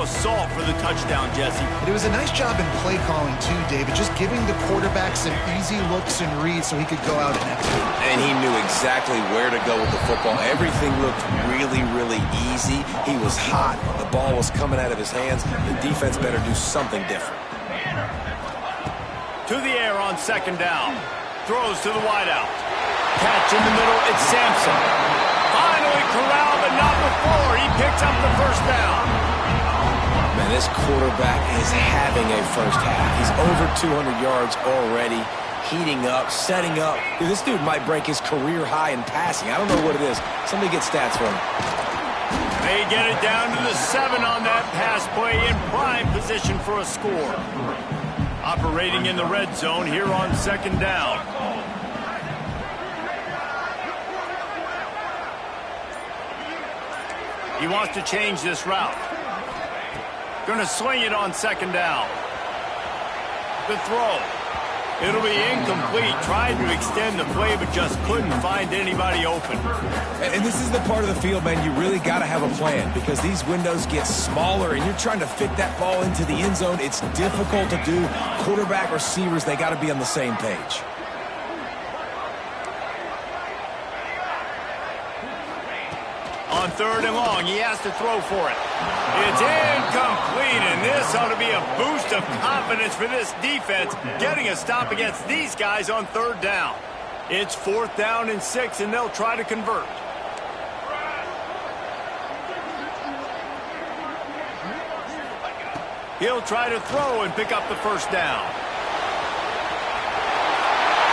assault for the touchdown, Jesse. It was a nice job in play calling too, David, just giving the quarterback some easy looks and reads so he could go out and execute. And he knew exactly where to go with the football. Everything looked really, really easy. He was hot. The ball was coming out of his hands. The defense better do something different. To the air on second down. Throws to the wideout. Catch in the middle, it's Sampson. Finally corralled, but not before. He picks up the first down. Man, this quarterback is having a first half. He's over 200 yards already, heating up, setting up. Dude, this dude might break his career high in passing. I don't know what it is. Somebody get stats for him. They get it down to the 7 on that pass play, in prime position for a score. Operating in the red zone here on second down. He wants to change this route. Going to swing it on second down. The throw. It'll be incomplete. Tried to extend the play, but just couldn't find anybody open. And this is the part of the field, man, you really got to have a plan because these windows get smaller and you're trying to fit that ball into the end zone. It's difficult to do. Quarterback, receivers, they got to be on the same page. On third and long, he has to throw for it. It's incomplete, and this ought to be a boost of confidence for this defense, getting a stop against these guys on third down. It's 4th down and 6, and they'll try to convert. He'll try to throw and pick up the first down.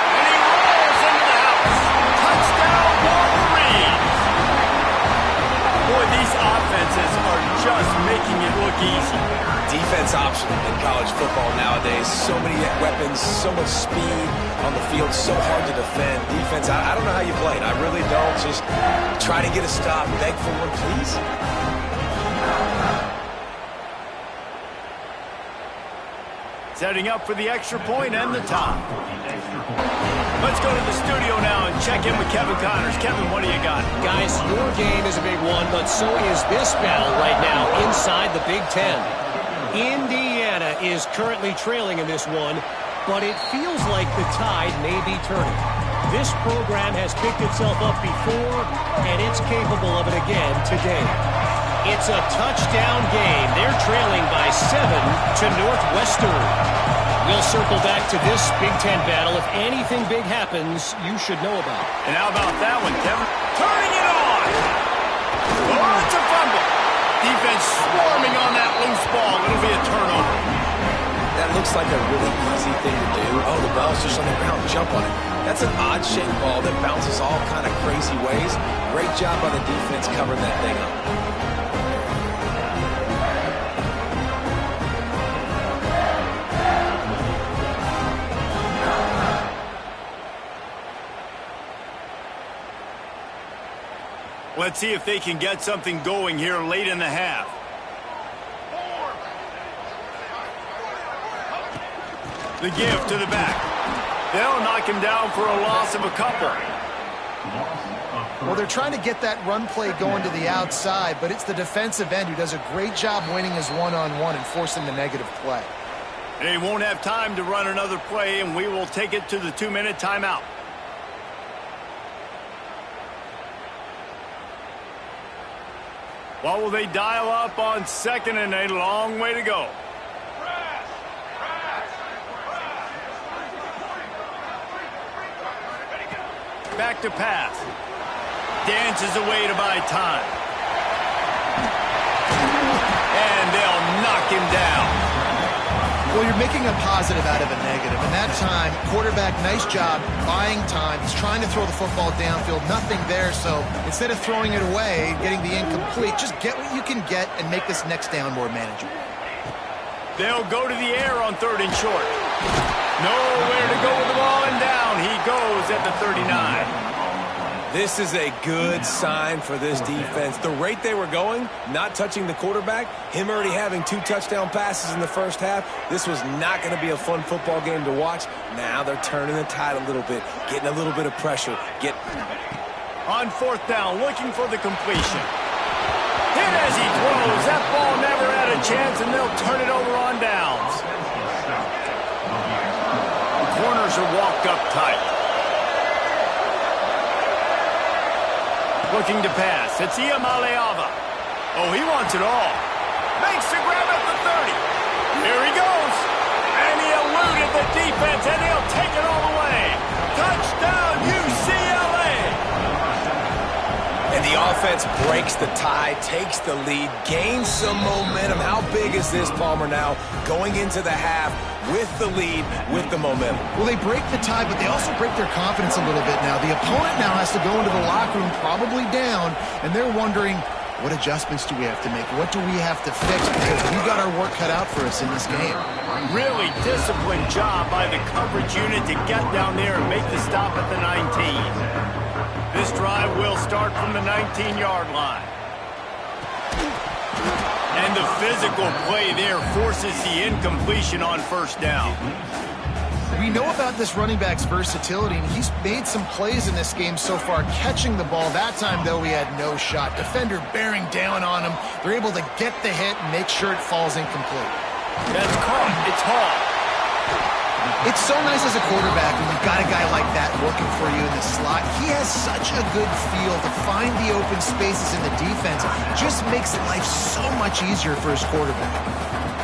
And he rolls into the house. Touchdown, Wolverines! Boy, these offenses are just making it look easy. Defense option in college football nowadays. So many weapons, so much speed on the field, so hard to defend. Defense, I don't know how you play it. I really don't. Just try to get a stop, beg for one, please. Setting up for the extra point and the tie. Let's go to the studio now and check in with Kevin Connors. Kevin, what do you got? Guys, your game is a big one, but so is this battle right now inside the Big Ten. Indiana is currently trailing in this one, but it feels like the tide may be turning. This program has picked itself up before, and it's capable of it again today. It's a touchdown game. They're trailing by 7 to Northwestern. We'll circle back to this Big Ten battle. If anything big happens, you should know about. And how about that one, Kevin? Turning it on! Oh, it's a fumble. Defense swarming on that loose ball. It'll be a turnover. That looks like a really easy thing to do. Oh, the ball's just on the ground. Jump on it. That's an odd-shaped ball that bounces all kind of crazy ways. Great job by the defense covering that thing up. Let's see if they can get something going here late in the half. The give to the back. They'll knock him down for a loss of a couple. Well, they're trying to get that run play going to the outside, but it's the defensive end who does a great job winning his one-on-one and forcing the negative play. They won't have time to run another play, and we will take it to the 2-minute timeout. What will they dial up on second and a long way to go? Back to pass. Dances away to buy time. And they'll knock him down. Well, you're making a positive out of a negative. And that time, quarterback, nice job buying time. He's trying to throw the football downfield. Nothing there. So instead of throwing it away, getting the incomplete, just get what you can get and make this next down more manageable. They'll go to the air on third and short. Nowhere to go with the ball, and down he goes at the 39. This is a good sign for this defense. The rate they were going, not touching the quarterback, him already having 2 touchdown passes in the first half, this was not going to be a fun football game to watch. Now they're turning the tide a little bit, getting a little bit of pressure. On fourth down, looking for the completion. Hit as he throws. That ball never had a chance turn it over on downs. The corners are walked up tight. Looking to pass. It's Yeeeeeeee. Oh, he wants it all. Makes the grab at the 30. Here he goes. And he eluded the defense, and he'll take it all the way. Touchdown, UCLA. And the offense breaks the tie, takes the lead, gains some momentum. How big is this, Palmer, now going into the half with the lead, with the momentum? Well, they break the tie, but they also break their confidence a little bit now. The opponent now has to go into the locker room probably down, and they're wondering, what adjustments do we have to make? What do we have to fix? Because we got our work cut out for us in this game. Really disciplined job by the coverage unit to get down there and make the stop at the 19. This drive will start from the 19-yard line. And the physical play there forces the incompletion on first down. We know about this running back's versatility, and he's made some plays in this game so far, catching the ball. That time, though, he had no shot. Defender bearing down on him. They're able to get the hit and make sure it falls incomplete. That's caught. It's Hall. It's so nice as a quarterback when you've got a guy like that working for you in the slot. He has such a good feel to find the open spaces in the defense. Just makes life so much easier for his quarterback.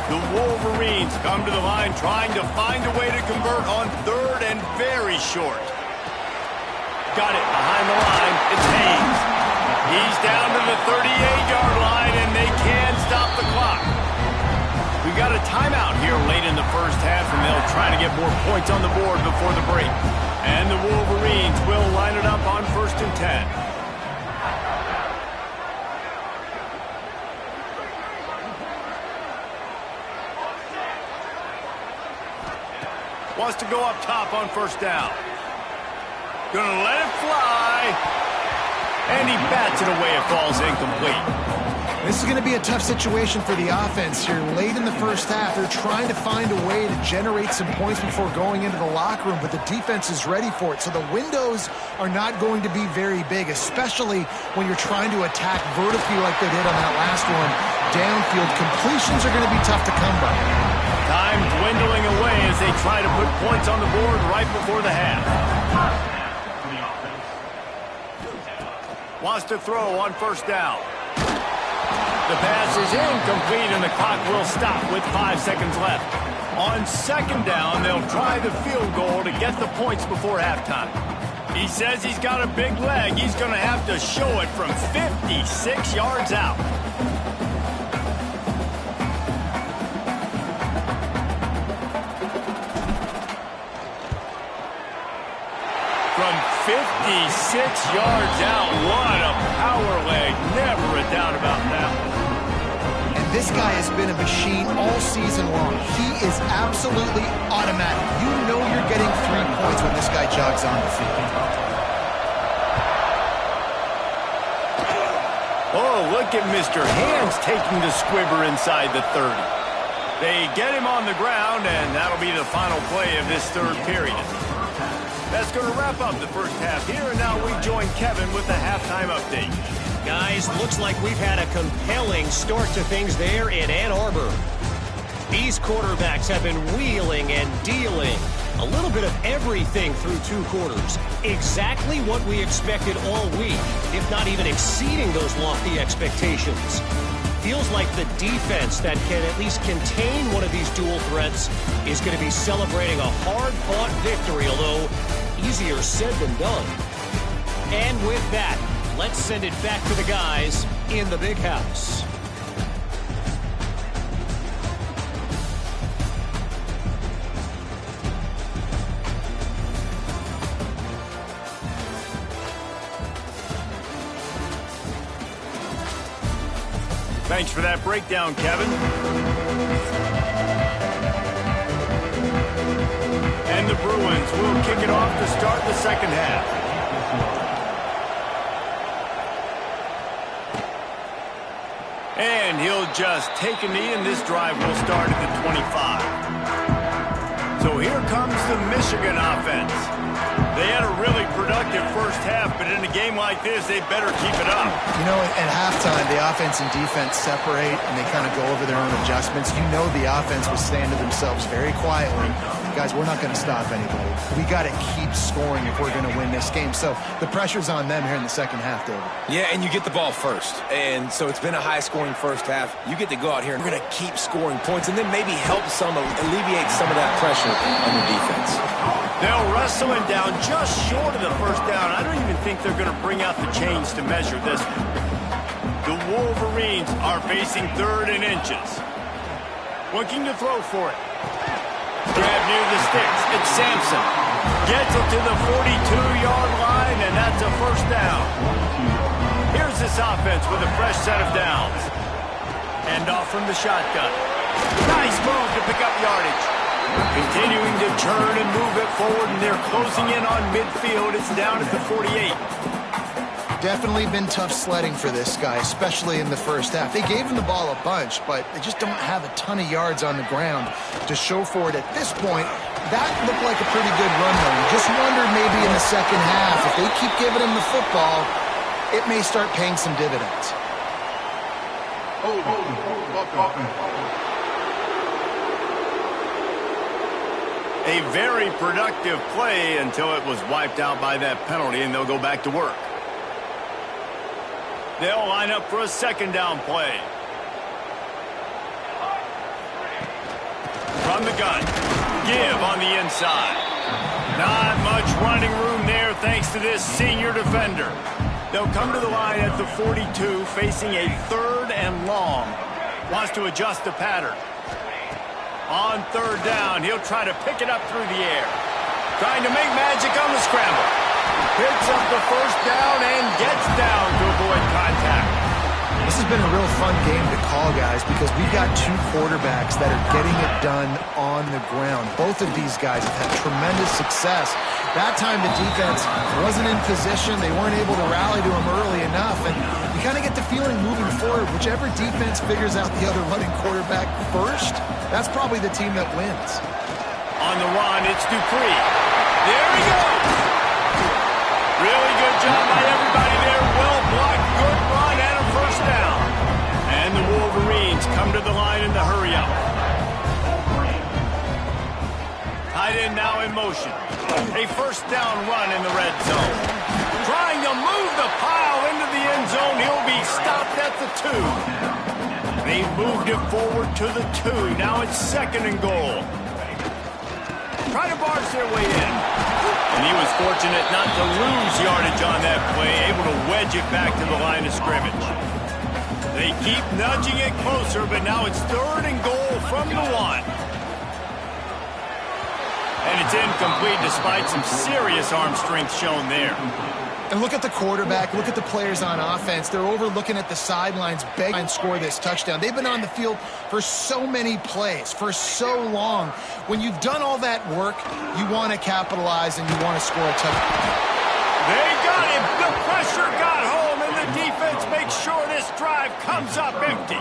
The Wolverines come to the line trying to find a way to convert on third and very short. Got it behind the line. It's Hayes. He's down to the 38-yard line, and they can stop the clock. We've got a timeout here late in the first half, and they'll try to get more points on the board before the break. And the Wolverines will line it up on 1st and 10. Wants to go up top on 1st down. Gonna let it fly. And he bats it away. It falls incomplete. This is going to be a tough situation for the offense here. Late in the first half, they're trying to find a way to generate some points before going into the locker room, but the defense is ready for it. So the windows are not going to be very big, especially when you're trying to attack vertically like they did on that last one. Downfield completions are going to be tough to come by. Time dwindling away as they try to put points on the board right before the half. Wants to throw on 1st down. The pass is incomplete, and the clock will stop with 5 seconds left. On 2nd down, they'll try the field goal to get the points before halftime. He says he's got a big leg. He's going to have to show it from 56 yards out. From 56 yards out, what a power leg. Never a doubt about that. This guy has been a machine all season long. He is absolutely automatic. You know you're getting 3 points when this guy jogs on the field. Oh, look at Mr. Hands taking the squibber inside the 30. They get him on the ground, and that'll be the final play of this 3rd period. That's going to wrap up the first half here, and now we join Kevin with the halftime update. Guys, looks like we've had a compelling start to things there in Ann Arbor. These quarterbacks have been wheeling and dealing. A little bit of everything through 2 quarters. Exactly what we expected all week, if not even exceeding those lofty expectations. Feels like the defense that can at least contain one of these dual threats is going to be celebrating a hard-fought victory, although easier said than done. And with that, let's send it back to the guys in the big house. Thanks for that breakdown, Kevin. And the Bruins will kick it off to start the second half. And he'll just take a knee, and this drive will start at the 25. So here comes the Michigan offense. They had a really productive first half, but in a game like this, they better keep it up. You know, at halftime, the offense and defense separate, and they kind of go over their own adjustments. You know the offense was saying to themselves very quietly, guys, we're not going to stop anybody. We got to keep scoring if we're going to win this game. So the pressure's on them here in the second half, David. Yeah, and you get the ball first. And so it's been a high-scoring first half. You get to go out here and we're going to keep scoring points and then maybe help alleviate some of that pressure on your defense. They'll wrestle him down just short of the first down. I don't even think they're going to bring out the chains to measure this one. The Wolverines are facing 3rd and inches. Looking to throw for it. Grab near the sticks. It's Sampson. Gets it to the 42-yard line, and that's a first down. Here's this offense with a fresh set of downs. Hand off from the shotgun. Nice move to pick up yardage. Continuing to turn and move it forward, and they're closing in on midfield. It's down at the 48. Definitely been tough sledding for this guy, especially in the first half. They gave him the ball a bunch, but they just don't have a ton of yards on the ground to show for it at this point. That looked like a pretty good run, though. You just wondered maybe in the second half, if they keep giving him the football, it may start paying some dividends. A very productive play until it was wiped out by that penalty, and they'll go back to work. They'll line up for a second down play. From the gun. Give on the inside. Not much running room there thanks to this senior defender. They'll come to the line at the 42, facing a 3rd and long. Wants to adjust the pattern. On 3rd down, he'll try to pick it up through the air. Trying to make magic on the scramble. Picks up the first down and gets down to avoid contact. This has been a real fun game to call, guys, because we've got 2 quarterbacks that are getting it done on the ground. Both of these guys have had tremendous success. That time the defense wasn't in position. They weren't able to rally to him early enough. And you kind of get the feeling moving forward, whichever defense figures out the other running quarterback first, that's probably the team that wins. On the run, it's Dupree. There he goes. Really good job by everybody there. Well blocked, good run, and a first down. And the Wolverines come to the line in the hurry-up. Tight end now in motion. A first down run in the red zone. Trying to move the pile into the end zone. He'll be stopped at the 2. They moved it forward to the 2. Now it's 2nd and goal. Try to barge their way in. And he was fortunate not to lose yardage on that play, able to wedge it back to the line of scrimmage. They keep nudging it closer, but now it's 3rd and goal from the 1. And it's incomplete despite some serious arm strength shown there. And look at the quarterback, look at the players on offense. They're over looking at the sidelines, begging to score this touchdown. They've been on the field for so many plays, for so long. When you've done all that work, you want to capitalize and you want to score a touchdown. They got him. The pressure got home, and the defense makes sure this drive comes up empty.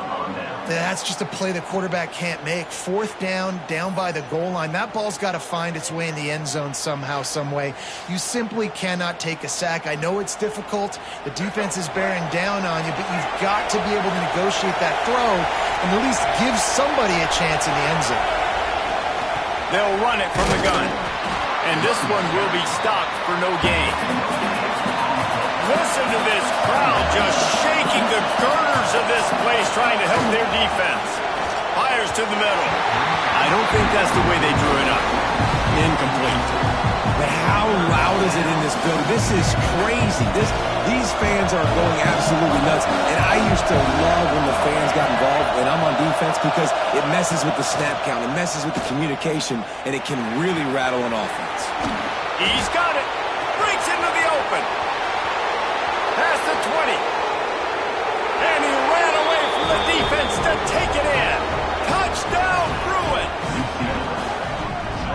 That's just a play the quarterback can't make. 4th down, down by the goal line. That ball's got to find its way in the end zone somehow, some way. You simply cannot take a sack. I know it's difficult. The defense is bearing down on you, but you've got to be able to negotiate that throw and at least give somebody a chance in the end zone. They'll run it from the gun. And this one will be stopped for no gain. Listen to this crowd just shaking the girders of this place trying to help their defense. Fires to the middle. I don't think that's the way they drew it up. Incomplete. But how loud is it in this building? This is crazy. These fans are going absolutely nuts. And I used to love when the fans got involved when I'm on defense because it messes with the snap count. It messes with the communication, and it can really rattle an offense. He's got it. Breaks into the open. Past the 20. And he ran away from the defense to take it in. Touchdown, Bruins.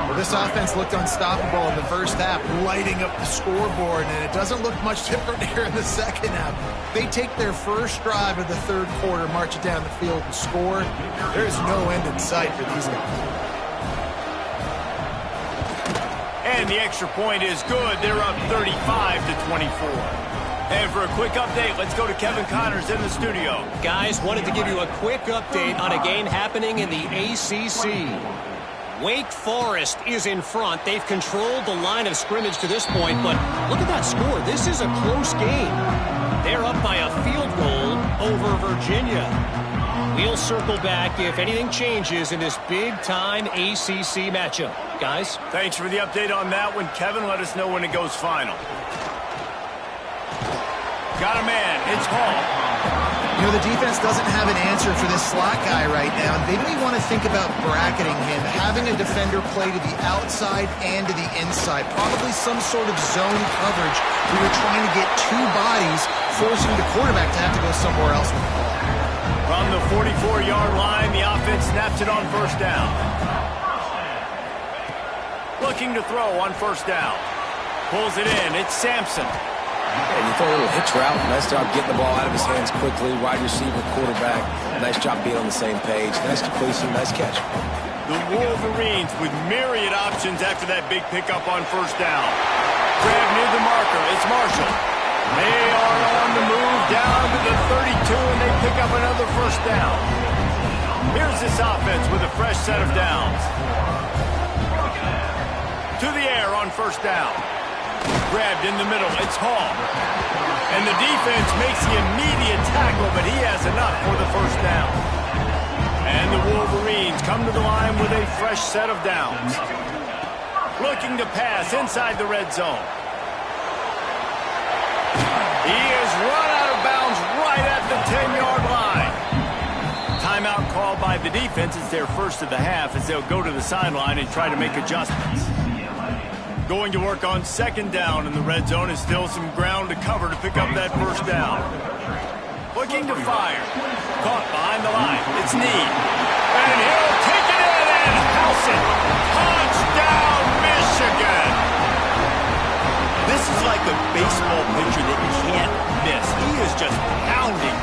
Well, this offense looked unstoppable in the first half, lighting up the scoreboard, and it doesn't look much different here in the second half. They take their first drive of the 3rd quarter, march it down the field, and score. There's no end in sight for these guys. And the extra point is good. They're up 35-24. And for a quick update, let's go to Kevin Connors in the studio. Guys, wanted to give you a quick update on a game happening in the ACC. Wake Forest is in front. They've controlled the line of scrimmage to this point, but look at that score. This is a close game. They're up by a field goal over Virginia. We'll circle back if anything changes in this big-time ACC matchup. Guys? Thanks for the update on that one, Kevin. Let us know when it goes final. Got a man. It's Hall. You know, the defense doesn't have an answer for this slot guy right now. They may want to think about bracketing him, having a defender play to the outside and to the inside. Probably some sort of zone coverage where you're trying to get two bodies, forcing the quarterback to have to go somewhere else with the ball. From the 44-yard line, the offense snaps it on first down. Looking to throw on first down. Pulls it in. It's Sampson. And you throw a little hitch route. Nice job getting the ball out of his hands quickly. Wide receiver, quarterback. Nice job being on the same page. Nice completion. Nice catch. The Wolverines with myriad options after that big pickup on first down. Grab near the marker. It's Marshall. They are on the move down to the 32, and they pick up another first down. Here's this offense with a fresh set of downs. To the air on first down. Grabbed in the middle. It's Hall. And the defense makes the immediate tackle, but he has enough for the first down. And the Wolverines come to the line with a fresh set of downs. Looking to pass inside the red zone. He is run out of bounds right at the 10-yard line. Timeout called by the defense. It's their first of the half as they'll go to the sideline and try to make adjustments. Going to work on second down in the red zone is still some ground to cover to pick up that first down. Looking to fire. Caught behind the line. It's Need. And he'll take it in and house it. Touchdown, Michigan. This is like a baseball pitcher that you can't miss. He is just pounding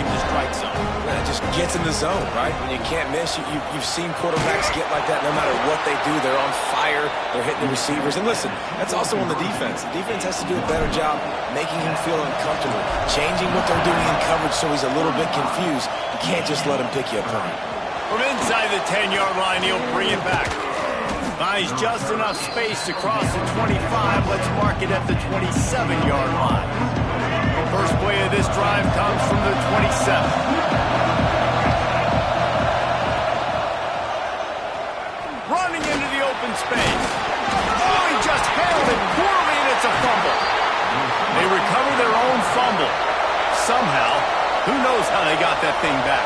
the strike zone. It just gets in the zone, right? When you can't miss, you've seen quarterbacks get like that no matter what they do. They're on fire. They're hitting the receivers. And listen, that's also on the defense. The defense has to do a better job making him feel uncomfortable, changing what they're doing in coverage so he's a little bit confused. You can't just let him pick you apart. From inside the 10-yard line, he'll bring it back. Buys just enough space to cross the 25. Let's mark it at the 27-yard line. First play of this drive comes from the 27. Running into the open space. Oh, he just handled it poorly, and it's a fumble. They recover their own fumble. Somehow, who knows how they got that thing back.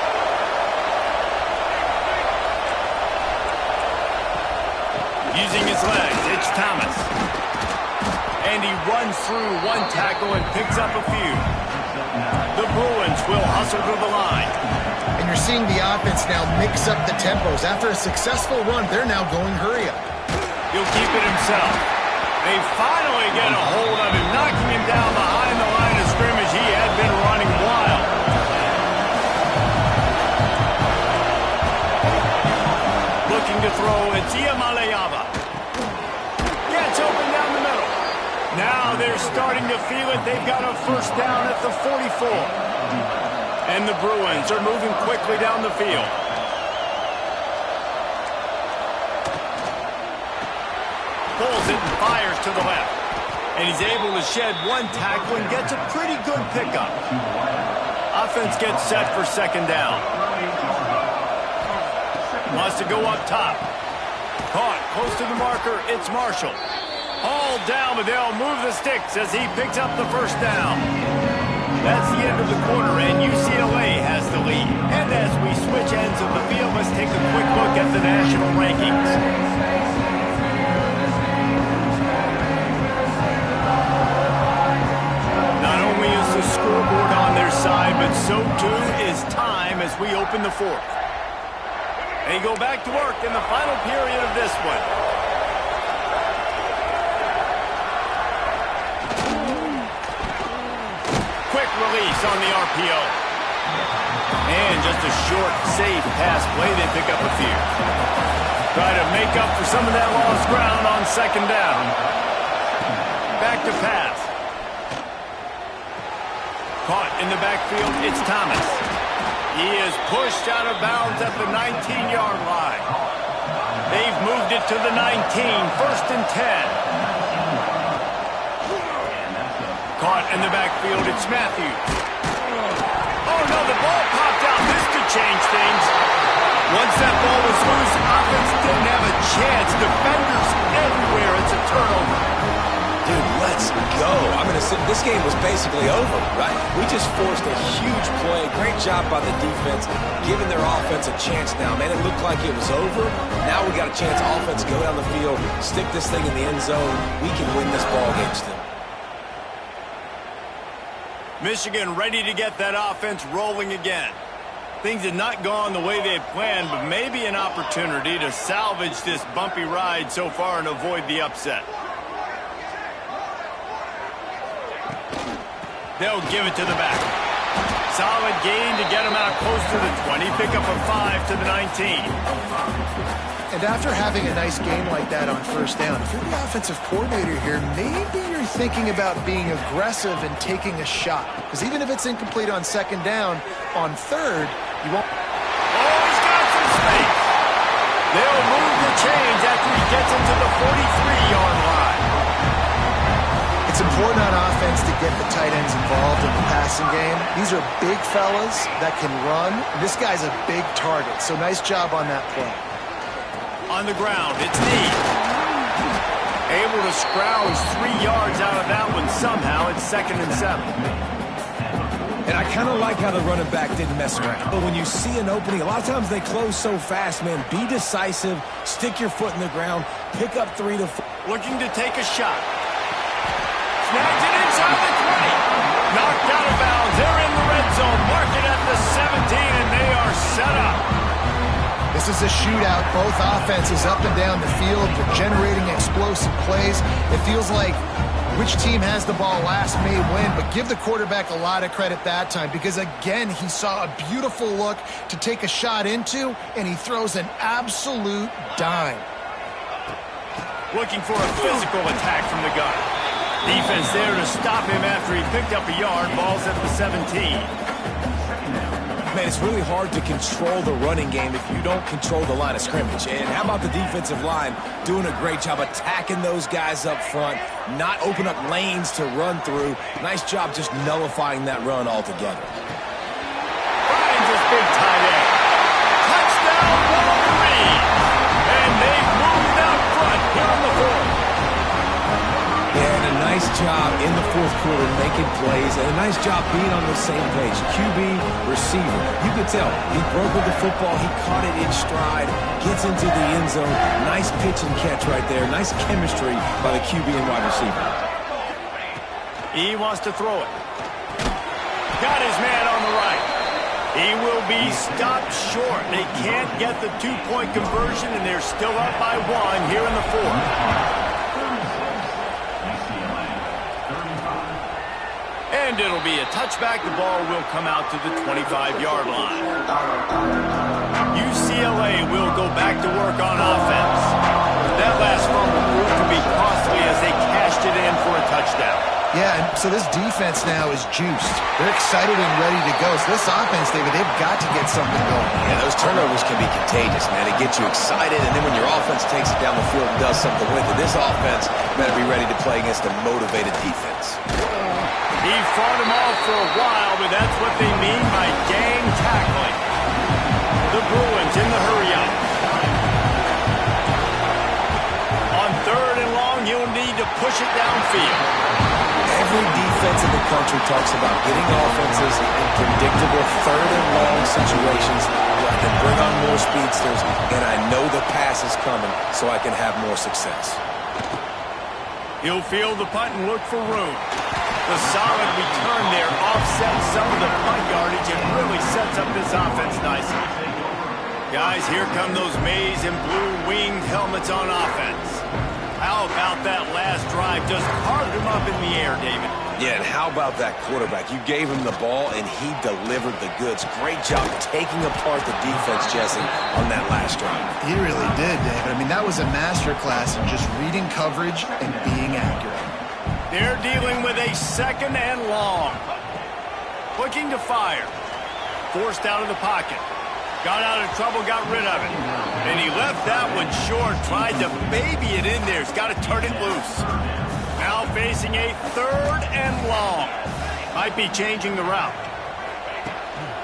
Using his legs, it's Thomas. And he runs through one tackle and picks up a few. The Bruins will hustle to the line. And you're seeing the offense now mix up the tempos. After a successful run, they're now going hurry up. He'll keep it himself. They finally get a hold of him, knocking him down behind the line of scrimmage. He had been running wild. Looking to throw, it's Yeeeeeeee. Gets open down the middle. Now they're starting to feel it. They've got a first down at the 44. And the Bruins are moving quickly down the field. Pulls it and fires to the left. And he's able to shed one tackle and gets a pretty good pickup. Offense gets set for second down. Wants to go up top. Caught close to the marker. It's Marshall. Hauled down, but they'll move the sticks as he picks up the first down. That's the end of the quarter, and UCLA has the lead. And as we switch ends of the field, let's take a quick look at the national rankings. Not only is the scoreboard on their side, but so too is time as we open the fourth. They go back to work in the final period of this one. Quick release on the RPO. And just a short, safe pass play. They pick up a few. Try to make up for some of that lost ground on second down. Back to pass. Caught in the backfield, it's Thomas. He is pushed out of bounds at the 19-yard line. They've moved it to the 19, first and 10. Caught in the backfield, it's Matthews. Oh, no, the ball popped out. This could change things. Once that ball was loose, offense didn't have a chance. Defenders everywhere. It's a turnover. Dude, let's go. I mean, this game was basically over, right? We just forced a huge play. Great job by the defense, giving their offense a chance now. Man, it looked like it was over. Now we got a chance. Offense, go down the field, stick this thing in the end zone. We can win this ball game still. Michigan ready to get that offense rolling again. Things had not gone the way they had planned, but maybe an opportunity to salvage this bumpy ride so far and avoid the upset. They'll give it to the back. Solid gain to get him out close to the 20. Pick up a 5 to the 19. And after having a nice game like that on first down, if you're the offensive coordinator here, maybe you're thinking about being aggressive and taking a shot. Because even if it's incomplete on second down, on third, you won't. Oh, he's got some space. They'll move the chains after he gets into the 43-yard line. It's important on offense to get the tight ends involved in the passing game. These are big fellas that can run. This guy's a big target, so nice job on that play. On the ground, it's Neal. Able to scrounge 3 yards out of that one somehow. It's 2nd and 7. And I kind of like how the running back didn't mess around. But when you see an opening, a lot of times they close so fast, man. Be decisive, stick your foot in the ground, pick up 3 to 4. Looking to take a shot. Snags it inside the 20. Knocked out of bounds. They're in the red zone. Mark it at the 17, and they are set up. This is a shootout. Both offenses up and down the field. They're generating explosive plays. It feels like which team has the ball last may win, but give the quarterback a lot of credit that time because, again, he saw a beautiful look to take a shot into, and he throws an absolute dime. Looking for a physical attack from the gun. Defense there to stop him after he picked up a yard. Ball's at the 17. Man, it's really hard to control the running game if you don't control the line of scrimmage. And how about the defensive line doing a great job attacking those guys up front, not open up lanes to run through. Nice job just nullifying that run altogether. Finds his big tight end. Touchdown, Wolverine! And they've moved out front here in the fourth. Yeah, and a nice job in the fourth quarter making plays, and a nice job being on the same page. QB, receiver. You could tell he broke with the football. He caught it in stride, gets into the end zone. Nice pitch and catch right there. Nice chemistry by the QB and wide receiver. He wants to throw it. Got his man on the right. He will be stopped short. They can't get the 2-point conversion, and they're still up by 1 here in the fourth. And it'll be a touchback. The ball will come out to the 25-yard line. UCLA will go back to work on offense. That last fumble proved to be costly as they cashed it in for a touchdown. Yeah, and so this defense now is juiced. They're excited and ready to go. So this offense, David, they've got to get something going. Yeah, those turnovers can be contagious, man. It gets you excited, and then when your offense takes it down the field and does something with it, this offense better be ready to play against a motivated defense. He fought him off for a while, but that's what they mean by gang tackling. The Bruins in the hurry-up. On 3rd and long, he'll need to push it downfield. Every defense in the country talks about getting offenses in predictable 3rd and long situations where I can bring on more speedsters, and I know the pass is coming so I can have more success. He'll field the punt and look for room. The solid return there offsets some of the punt yardage and really sets up this offense nicely. Guys, here come those maize and blue winged helmets on offense. How about that last drive? Just carved him up in the air, David. Yeah, and how about that quarterback? You gave him the ball, and he delivered the goods. Great job taking apart the defense, Jesse, on that last drive. He really did, David. I mean, that was a masterclass in just reading coverage and being accurate. They're dealing with a 2nd and long. Looking to fire. Forced out of the pocket. Got out of trouble, got rid of it. And he left that one short, tried to baby it in there. He's got to turn it loose. Now facing a 3rd and long. Might be changing the route.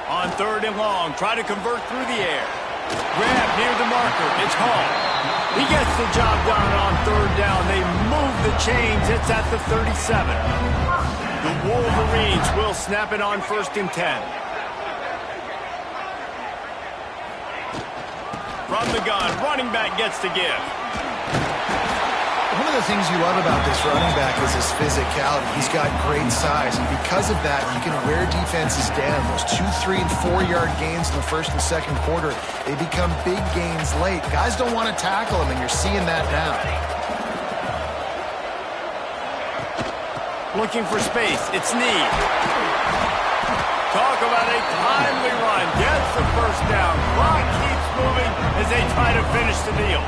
On 3rd and long, try to convert through the air. Grab near the marker. It's Hall. He gets the job done on 3rd down. They move the chains. It's at the 37. The Wolverines will snap it on 1st and 10. From the gun, running back gets to give. One of the things you love about this running back is his physicality. He's got great size, and because of that, he can wear defenses down. Those 2, 3, and 4-yard gains in the 1st and 2nd quarter, they become big gains late. Guys don't want to tackle him, and you're seeing that now. Looking for space. It's Need. Talk about a timely run. Gets the 1st down. Clock keeps moving as they try to finish the deal.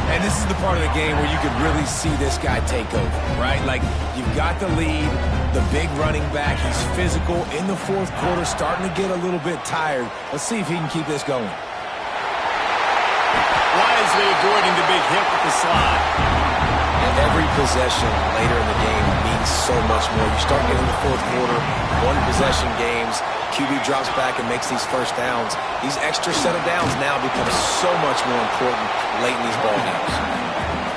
And this is the part of the game where you could really see this guy take over, right? Like, you've got the lead, the big running back. He's physical in the 4th quarter, starting to get a little bit tired. Let's see if he can keep this going. Wisely avoiding the big hit with the slide. And every possession later in the game means so much more. You start getting the 4th quarter, 1-possession games, QB drops back and makes these 1st downs. These extra set of downs now become so much more important late in these ball games.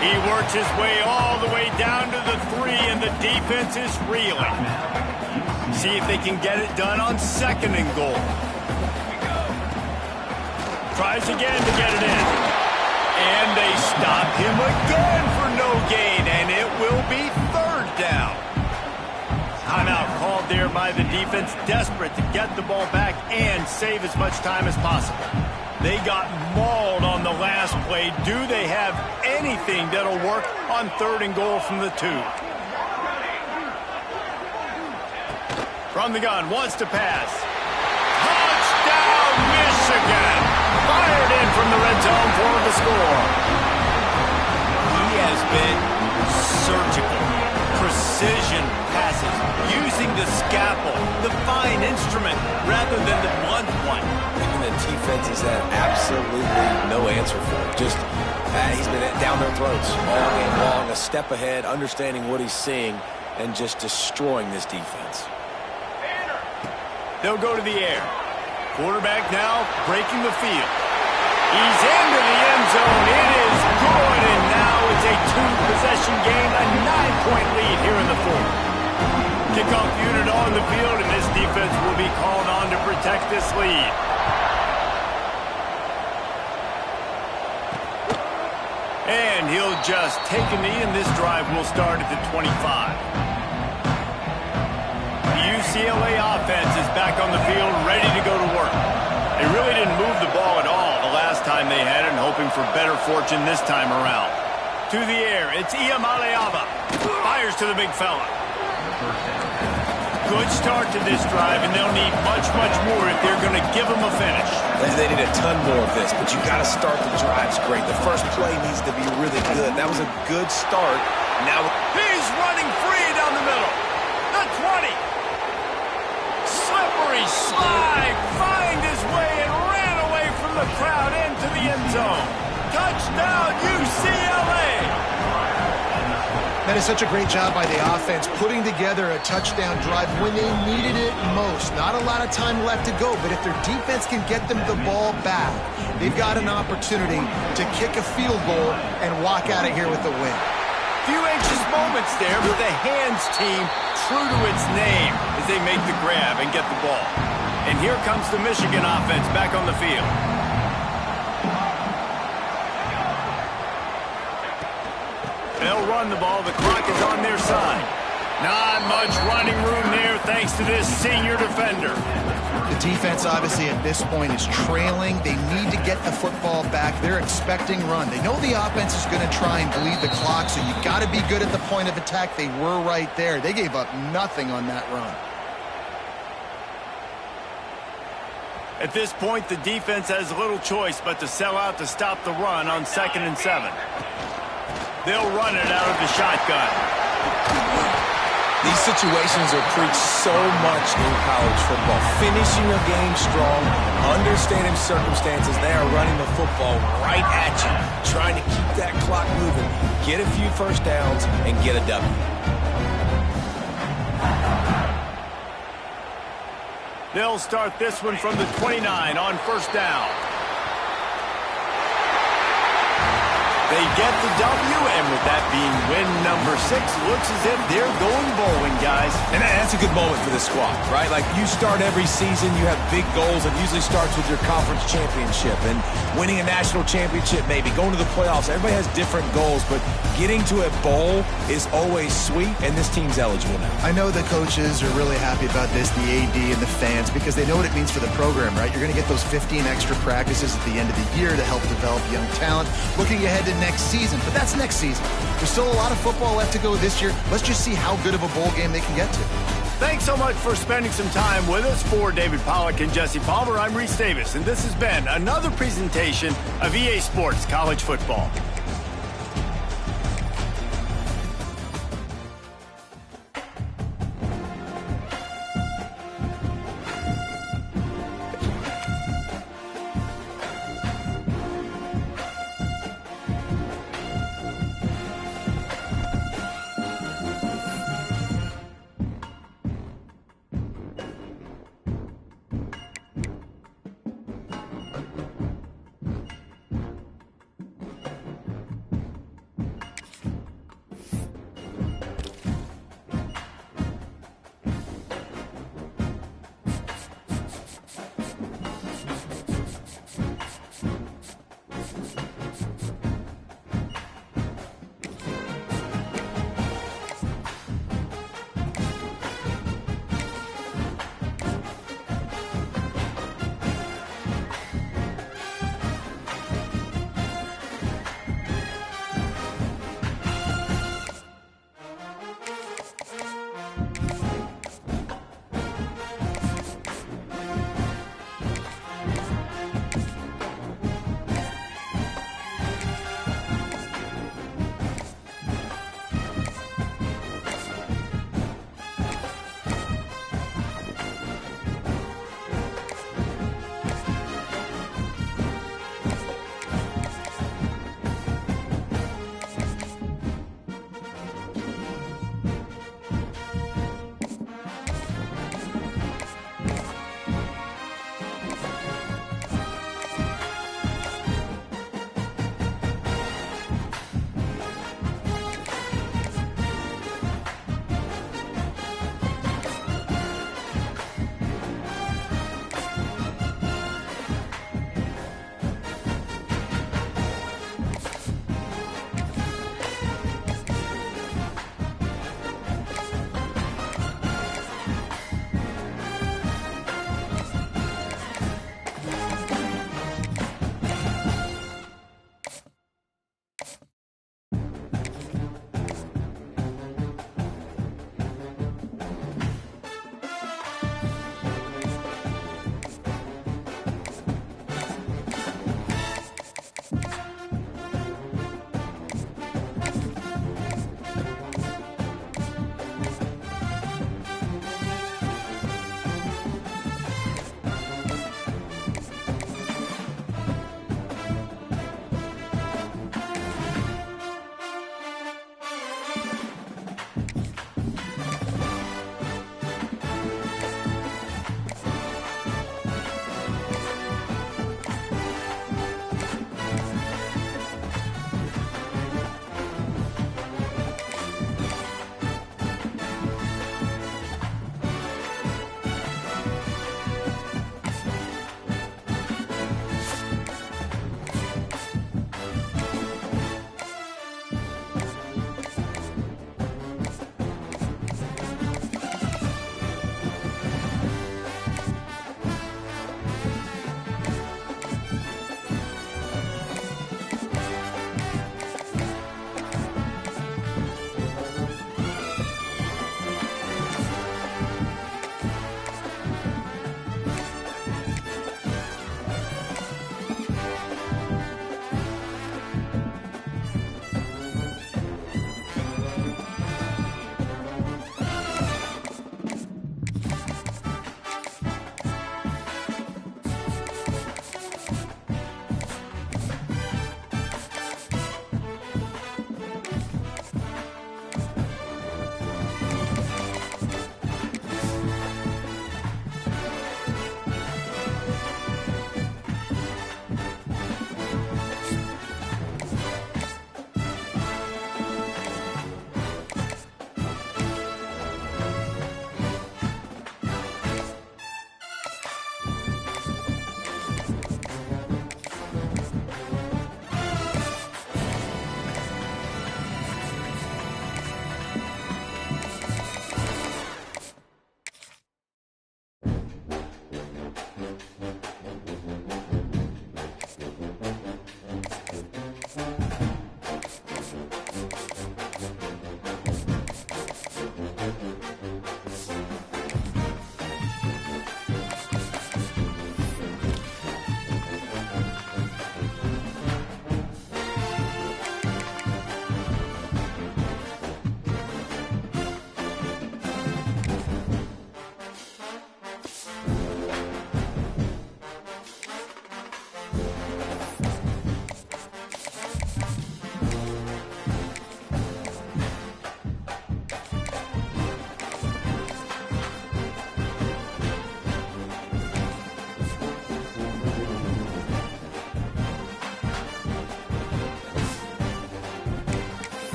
He works his way all the way down to the 3, and the defense is reeling. See if they can get it done on 2nd and goal. Tries again to get it in. And they stop him again for no gain, and it will be 3rd down. Timeout called there by the defense, desperate to get the ball back and save as much time as possible. They got mauled on the last play. Do they have anything that'll work on 3rd and goal from the 2? From the gun, wants to pass. Touchdown, Michigan! Fired in from the red zone for the score. He has been surgical. Precision passes, using the scalpel, the fine instrument, rather than the blunt one. And the defense has had absolutely no answer for it. Just, he's been down their throats all game long, a step ahead, understanding what he's seeing, and just destroying this defense. They'll go to the air. Quarterback now breaking the field. He's into the end zone. It is good, and now it's a 2-possession game, a 9-point lead here in the 4th. Kickoff unit on the field, and this defense will be called on to protect this lead. And he'll just take a knee, and this drive will start at the 25. The UCLA offense is back on the field, ready to go to work. They really didn't move the ball at all the last time they had it, and hoping for better fortune this time around. To the air, it's Iamaleava. Fires to the big fella. Good start to this drive, and they'll need much, much more if they're going to give them a finish. They need a ton more of this, but you got to start the drives great. The first play needs to be really good. That was a good start. Now he's running free down the middle. The 20. Slippery slide. Find his way and ran away from the crowd into the end zone. Touchdown, UCLA. That is such a great job by the offense, putting together a touchdown drive when they needed it most. Not a lot of time left to go, but if their defense can get them the ball back, they've got an opportunity to kick a field goal and walk out of here with the win. Few anxious moments there, but the hands team true to its name as they make the grab and get the ball. And here comes the Michigan offense back on the field. They'll run the ball. The clock is on their side. Not much running room there thanks to this senior defender. The defense obviously at this point is trailing. They need to get the football back. They're expecting run. They know the offense is going to try and bleed the clock, so you got to be good at the point of attack. They were right there. They gave up nothing on that run. At this point, the defense has little choice but to sell out to stop the run on 2nd and 7. They'll run it out of the shotgun. These situations are preached so much in college football. Finishing a game strong, understanding circumstances. They are running the football right at you, trying to keep that clock moving, get a few first downs, and get a W. They'll start this one from the 29 on 1st down. They get the W, and with that being win number 6, looks as if they're going bowling, guys. And that's a good moment for the squad, right? Like, you start every season, you have big goals. It usually starts with your conference championship and winning a national championship, maybe going to the playoffs. Everybody has different goals, but getting to a bowl is always sweet, and this team's eligible now. I know the coaches are really happy about this, the AD and the fans, because they know what it means for the program, right? You're going to get those 15 extra practices at the end of the year to help develop young talent. Looking ahead to next season, but that's next season. There's still a lot of football left to go this year. Let's just see how good of a bowl game they can get to. Thanks so much for spending some time with us. For David Pollack and Jesse Palmer, I'm Reese Davis, and this has been another presentation of EA Sports College Football.